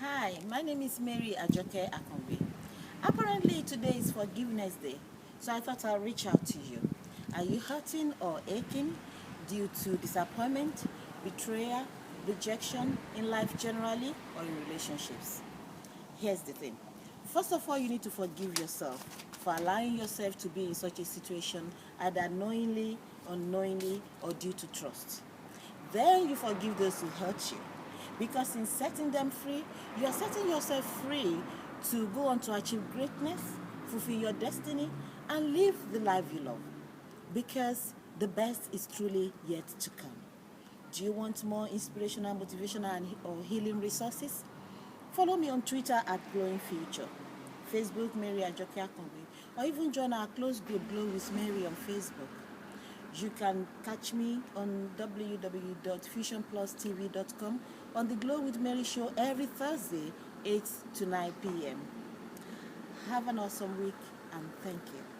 Hi, my name is Mary Ajoke Akonbi. Apparently today is Forgiveness Day, so I thought I'll reach out to you. Are you hurting or aching due to disappointment, betrayal, rejection in life generally or in relationships? Here's the thing. First of all, you need to forgive yourself for allowing yourself to be in such a situation, either knowingly, unknowingly, or due to trust. Then you forgive those who hurt you. Because in setting them free, you are setting yourself free to go on to achieve greatness, fulfill your destiny, and live the life you love. Because the best is truly yet to come. Do you want more inspirational, motivational, or healing resources? Follow me on Twitter at Glowing Future, Facebook Mary Ajoke Akonbi, or even join our close group Glow with Mary on Facebook. You can catch me on www.fusionplustv.com on the Glow with Mary show every Thursday, 8 to 9 p.m. Have an awesome week and thank you.